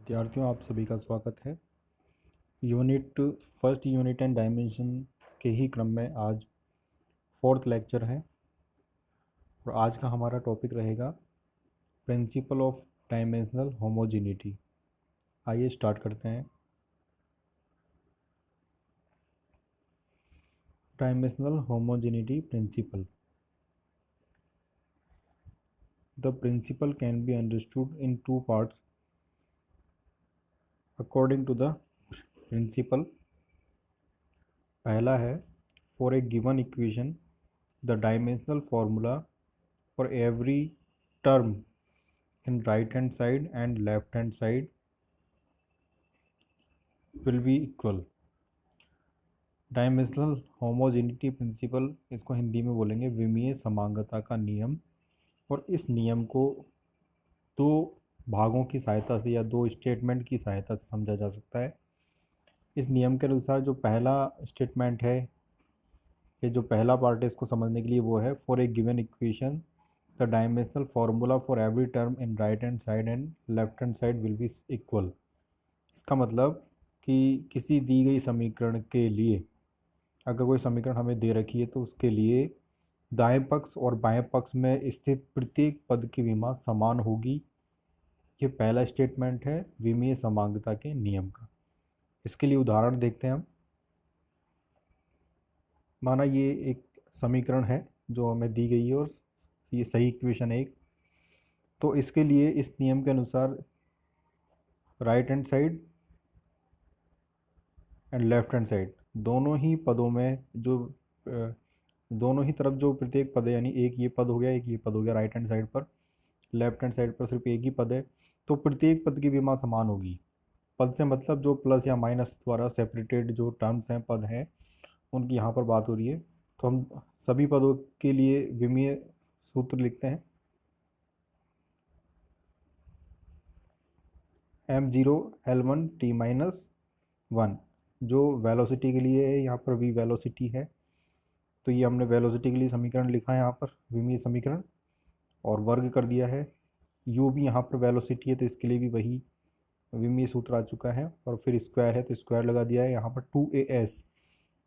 विद्यार्थियों, आप सभी का स्वागत है। फर्स्ट यूनिट एंड डायमेंशन के ही क्रम में आज फोर्थ लेक्चर है और आज का हमारा टॉपिक रहेगा प्रिंसिपल ऑफ डायमेंशनल होमोजेनिटी। आइए स्टार्ट करते हैं। Dimensional homogeneity principle. The principle can be understood in two parts. According to the principle, पहला है for a given equation the dimensional formula for every term in right hand side and left hand side will be equal। Dimensional homogeneity principle, इसको हिंदी में बोलेंगे विमीय समांगता का नियम। और इस नियम को दो भागों की सहायता से या दो स्टेटमेंट की सहायता से समझा जा सकता है। इस नियम के अनुसार जो पहला स्टेटमेंट है, ये जो पहला पार्ट है इसको समझने के लिए वो है for a given equation the dimensional formula for every term in right hand side and left hand side will be equal. इसका मतलब कि किसी दी गई समीकरण के लिए, अगर कोई समीकरण हमें दे रखी है तो उसके लिए दाएं पक्ष और बाएं पक्ष में स्थित प्रत्येक पद की विमा समान होगी। ये पहला स्टेटमेंट है विमीय समांगता के नियम का। इसके लिए उदाहरण देखते हैं हम। माना ये एक समीकरण है जो हमें दी गई है और ये सही इक्वेशन है एक, तो इसके लिए इस नियम के अनुसार right hand side and left hand side दोनों ही पदों में जो दोनों ही तरफ जो प्रत्येक पद है, यानी एक ये पद हो गया एक ये पद हो गया राइट हैंड साइड पर, लेफ्ट हैंड साइड पर सिर्फ एक ही पद है, तो प्रत्येक पद की विमा समान होगी। पद से मतलब जो प्लस या माइनस द्वारा सेपरेटेड जो टर्म्स हैं, पद हैं, उनकी यहाँ पर बात हो रही है। तो हम सभी पदों के लिए विमीय सूत्र लिखते हैं। m0l1t-1 जो वेलोसिटी के लिए है, यहाँ पर v वेलोसिटी है, तो ये हमने वेलोसिटी के लिए समीकरण लिखा है यहाँ पर विमीय समीकरण, और वर्ग कर दिया है। u भी यहाँ पर वेलोसिटी है तो इसके लिए भी वही विमीय सूत्र आ चुका है, और फिर स्क्वायर है तो स्क्वायर लगा दिया है। यहाँ पर 2as,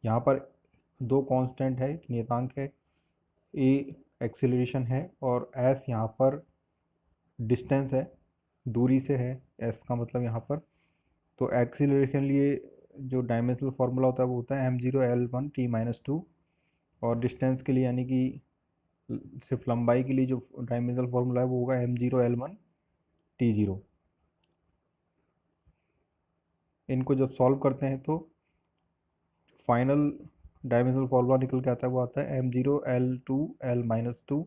यहाँ पर दो कांस्टेंट है, एक नियतांक है, a एक्सीलरेशन है और s यहाँ पर डिस्टेंस है, दूरी से है s का मतलब यहाँ पर। तो एक्सीलरेशन के लिए जो डायमेंशनल फार्मूला होता है वो होता है m0l1t-2, और डिस्टेंस के लिए यानी कि सिर्फ लंबाई के लिए जो डायमेंशनल फार्मूला है वो होगा m0l1t0। इनको जब सॉल्व करते हैं तो फाइनल डायमेंशनल फार्मूला निकल के आता है, वो आता है m0l2l-2,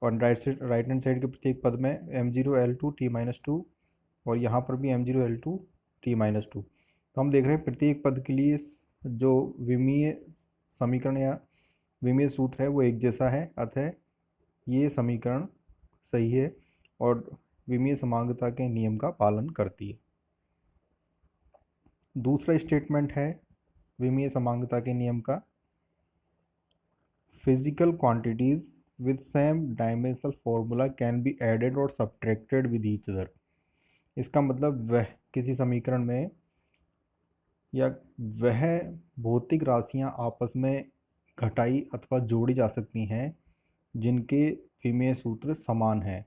और राइट हैंड साइड के प्रत्येक पद में m0l2t-2, और यहाँ पर भी m0l2t-2। तो हम देख रहे हैं प्रत्येक पद के लिए जो विमीय समीकरण या विमीय सूत्र है वो एक जैसा है, अतः ये समीकरण सही है और विमीय समांगता के नियम का पालन करती है। दूसरा स्टेटमेंट है विमीय समांगता के नियम का, physical quantities with same dimensional formula can be added और सब्ट्रैक्टेड विद ईच अदर। इसका मतलब वह किसी समीकरण में या वह भौतिक राशियां आपस में घटाई अथवा जोड़ी जा सकती हैं जिनके विमीय सूत्र समान हैं,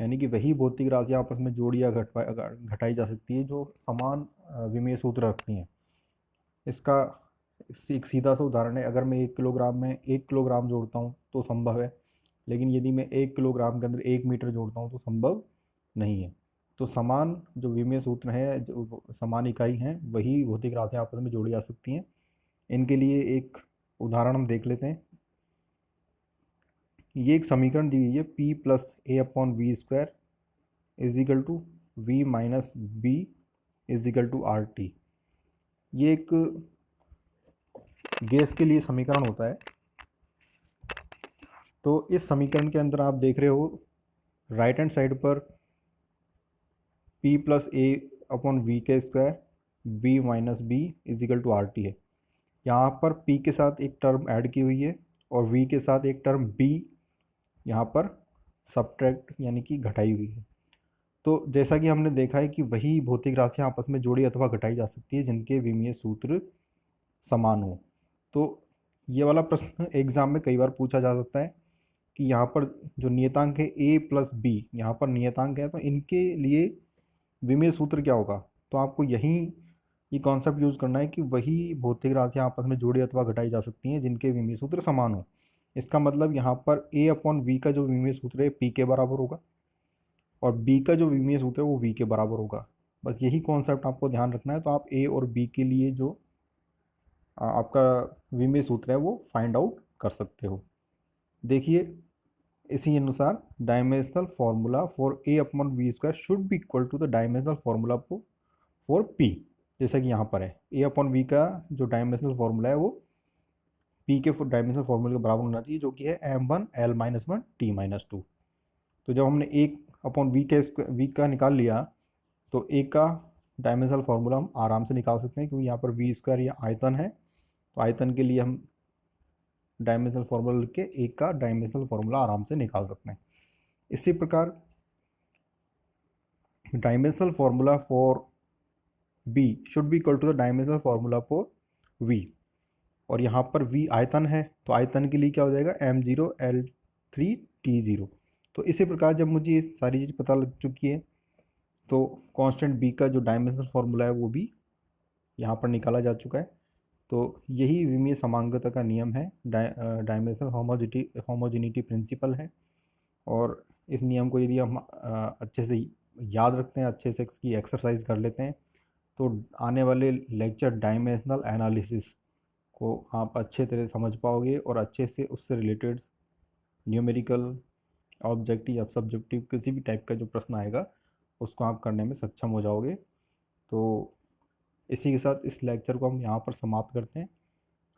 यानी कि वही भौतिक राशियां आपस में जोड़ी या घटाई जा सकती है जो समान विमीय सूत्र रखती हैं। इसका एक सीधा सा उदाहरण है, अगर मैं 1 किलोग्राम में 1 किलोग्राम जोड़ता हूँ तो संभव है, लेकिन यदि मैं 1 किलोग्राम के अंदर 1 मीटर जोड़ता हूँ तो संभव नहीं है। तो समान जो विमीय सूत्र हैं, जो समान इकाई हैं, वही भौतिक राशियां आपस में जोड़ी जा सकती हैं। इनके लिए एक उदाहरण हम देख लेते हैं। ये एक समीकरण दी हुई है p+a/v² is equal to v minus b is equal to RT। ये एक गैस के लिए समीकरण होता है। तो इस समीकरण के अंदर आप देख रहे हो राइट हैंड साइड पर p+a/v² b minus b is equal to RT है। यहाँ पर p के साथ एक टर्म ऐड की हुई है और v के साथ एक टर्म b यहाँ पर सब्ट्रैक्ट यानी कि घटाई हुई है। तो जैसा कि हमने देखा है कि वही भौतिक राशियाँ आपस में जोड़ी अथवा घटाई जा सकती है जिनके विमीय सूत्र समान हो। तो ये वाला प्रश्न एग्जाम में कई बार पूछा जा सकता है कि यहाँ पर जो नियतांक है a प्लस बी, यहाँ पर नियतांक है तो इनके लिए विमीय सूत्र क्या होगा। तो आपको यहीं ये कॉन्सेप्ट यूज़ करना है कि वही भौतिक राशियाँ आपस में जोड़ी अथवा घटाई जा सकती हैं जिनके विमीय सूत्र समान हो। इसका मतलब यहाँ पर a अपॉन वी का जो विमीय सूत्र है p के बराबर होगा और b का जो विमीय सूत्र है वो v के बराबर होगा। बस यही कॉन्सेप्ट आपको ध्यान रखना है। तो आप a और b के लिए जो आपका विमीय सूत्र है वो फाइंड आउट कर सकते हो। देखिए, इसी अनुसार dimensional formula for a upon V square should be equal to the dimensional formula for p। जैसा कि यहाँ पर है a अपॉन वी का जो डायमेंशनल फार्मूला है वो p के डायमेंशनल फार्मूले के बराबर होना चाहिए, जो कि है m1l-1 t-2। तो जब हमने एक अपॉन वी का निकाल लिया तो a का डायमेंशनल फार्मूला हम आराम से निकाल सकते हैं, क्योंकि यहाँ पर वी स्क्वायर या आयतन है। तो आयतन के लिए हम डायमेंशनल फार्मूला लिख के a का डायमेंशनल फार्मूला आराम से निकाल सकते हैं। इसी प्रकार dimensional formula for b should be equal to the dimensional formula for v। और यहाँ पर v आयतन है तो आयतन के लिए क्या हो जाएगा m0l3t0। तो इसी प्रकार जब मुझे ये सारी चीज़ पता लग चुकी है तो कांस्टेंट b का जो डायमेंशनल फार्मूला है वो भी यहाँ पर निकाला जा चुका है। तो यही विमीय समांगता का नियम है, डायमेंशनल होमोजेनिटी प्रिंसिपल है। और इस नियम को यदि हम अच्छे से याद रखते हैं, अच्छे से इसकी एक्सरसाइज कर लेते हैं, तो आने वाले लेक्चर डायमेंशनल एनालिसिस को आप अच्छे तरह समझ पाओगे और अच्छे से उससे रिलेटेड न्यूमेरिकल, ऑब्जेक्टिव या सब्जेक्टिव किसी भी टाइप का जो प्रश्न आएगा उसको आप करने में सक्षम हो जाओगे। तो इसी के साथ इस लेक्चर को हम यहाँ पर समाप्त करते हैं।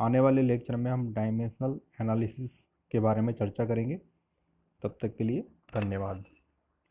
आने वाले लेक्चर में हम डायमेंशनल एनालिसिस के बारे में चर्चा करेंगे। तब तक के लिए धन्यवाद।